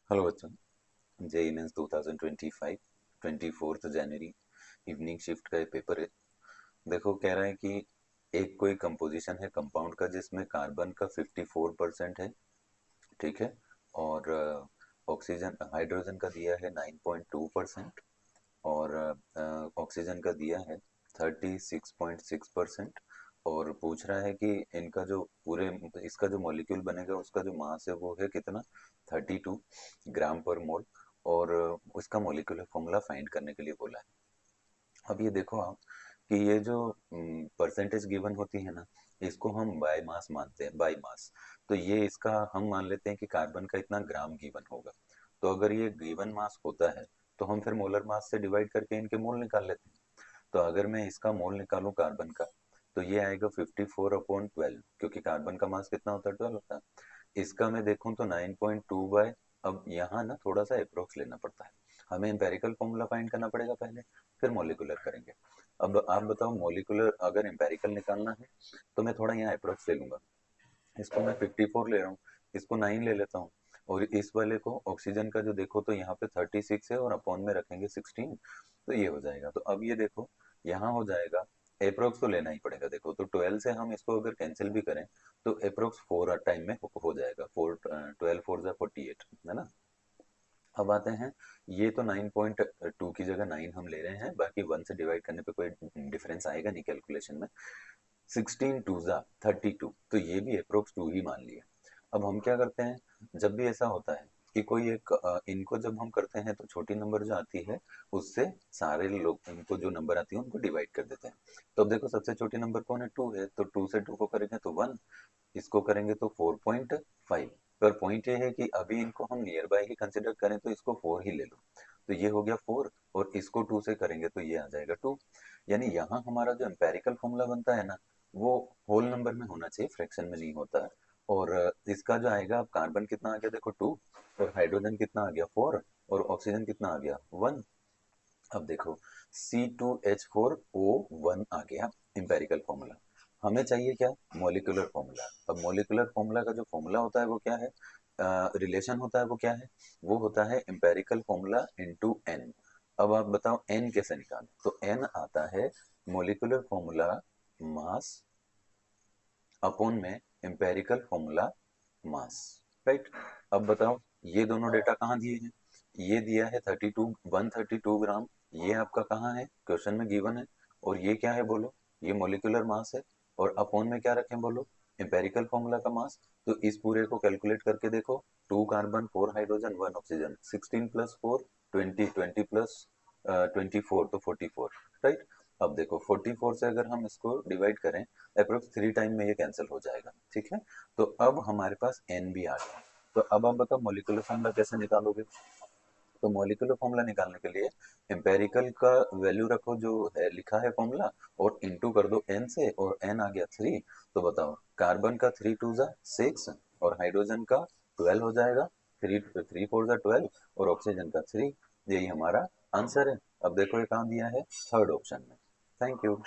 Hello बच्चों। JEE mains 2025 24 जनवरी evening shift का ये पेपर है। देखो कह रहा है कि एक कोई कंपोजिशन है कंपाउंड का जिसमें कार्बन का 54% है, ठीक है। और ऑक्सीजन हाइड्रोजन का दिया है 9.2% और ऑक्सीजन का दिया है 36.6%। और पूछ रहा है कि इनका जो पूरे इसका जो मॉलिक्यूल बनेगा उसका जो मास है वो है कितना, 32 ग्राम पर मोल। और उसका मॉलिक्यूलर फॉर्मूला फाइंड करने के लिए बोला है। अब ये देखो आप कि ये जो परसेंटेज गिवन होती है ना, इसको हम बाय मास मानते हैं, बाय मास। तो ये इसका हम मान लेते हैं कि कार्बन का इतना ग्राम गिवन होगा। तो अगर ये गिवन मास होता है तो हम फिर मोलर मास से डिवाइड करके इनके मोल निकाल लेते हैं। तो अगर मैं इसका मोल निकालूं कार्बन का, तो ये आएगा 54/12, क्योंकि कार्बन का मास कितना होता है, 12 होता है। इसका मैं देखूं तो 9.2 बाय, अब यहाँ ना थोड़ा सा अप्रोक्स लेना पड़ता है। हमें एम्पेरिकल फॉर्मूला फाइंड करना पड़ेगा पहले, फिर मॉलिक्यूलर करेंगे। अब आप बताओ, मॉलिक्यूलर अगर एम्पेरिकल निकालना है तो मैं थोड़ा यहाँ अप्रोक्स ले लूंगा। इसको मैं 54 ले रहा हूँ, इसको 9 ले लेता हूँ। और इस वाले को ऑक्सीजन का जो देखो तो यहाँ पे 36 है और अपॉन में रखेंगे 16, तो ये हो जाएगा। तो अब ये देखो यहाँ हो जाएगा, अप्रोक्स तो लेना ही पड़ेगा। देखो तो 12 से हम इसको अगर कैंसिल भी करें तो अप्रोक्स 4 टाइम में हो जाएगा। 12 4 48 है ना। अब आते हैं, ये तो 9.2 की जगह 9 हम ले रहे हैं, बाकी 1 से डिवाइड करने पे कोई डिफरेंस आएगा नहीं कैलकुलेशन में। 16 2 32, तो ये भी अप्रोक्स 2 ही मान लिया। अब हम क्या करते हैं, जब भी ऐसा होता है कि कोई एक इनको जब हम करते हैं तो छोटी नंबर जो आती है उससे सारे लोग इनको जो नंबर आती है उनको डिवाइड कर देते हैं। तो अब देखो सबसे छोटी नंबर कौन है, 2 है, तो 2 से 2 को करेंगे तो 1, इसको करेंगे तो 4.5। पर पॉइंट ये है कि अभी इनको हम नियर बाय ही कंसिडर करें तो इसको 4 ही ले लो। तो ये हो गया 4, और इसको 2 से करेंगे तो ये आ जाएगा 2। यानी यहाँ हमारा जो एम्पेरिकल फॉर्मूला बनता है ना, वो होल नंबर में होना चाहिए, फ्रैक्शन में नहीं होता है। और इसका जो आएगा, अब कार्बन कितना आ गया देखो 2, और हाइड्रोजन कितना आ गया 4, और ऑक्सीजन कितना आ गया 1। अब देखो C2H4O1 आ गया एम्पेरिकल फॉर्मूला। हमें चाहिए क्या, मॉलिक्यूलर फॉर्मूला। अब मॉलिक्यूलर फॉर्मूला का जो फॉर्मूला होता है वो क्या है, रिलेशन होता है वो क्या है, वो होता है एम्पेरिकल फॉर्मूला इनटू एन। अब आप बताओ एन कैसे निकालें, तो एन आता है मॉलिक्यूलर फॉर्मूला मास अपॉन में एम्पेरिकल फॉर्मूला मास, राइट। अब बताओ, ये दोनों डेटा कहाँ दिए हैं, ये दिया है 132 ग्राम, ये आपका कहाँ है, क्वेश्चन में गिवन है। और ये क्या है बोलो, ये मॉलिक्यूलर मास है। और अपॉन में क्या रखें बोलो, एम्पेरिकल फॉर्मूला का मास। तो इस पूरे को कैलकुलेट करके देखो, 2 carbon 4 hydrogen 1 oxygen, 16 plus 4 20, 20 plus 24 तो 44, राइट। अब देखो 44 से अगर हम इसको डिवाइड करें अप्रोक्स 3 टाइम में ये कैंसिल हो जाएगा, ठीक है। तो अब हमारे पास एन भी आ गया। तो अब आप बताओ मॉलिक्यूलर फॉर्मूला कैसे निकालोगे। तो मॉलिक्यूलर फॉर्मूला निकालने के लिए एम्पेरिकल का वैल्यू रखो जो है लिखा है फॉर्मूला, और इनटू कर दो एन से, और एन आ गया 3। तो बताओ कार्बन का 3 2 जा 6, और हाइड्रोजन का 12 हो जाएगा, 3 3 4 जा 12, और ऑक्सीजन का 3। यही हमारा आंसर है। अब देखो ये कहाँ दिया है, थर्ड ऑप्शन में। Thank you.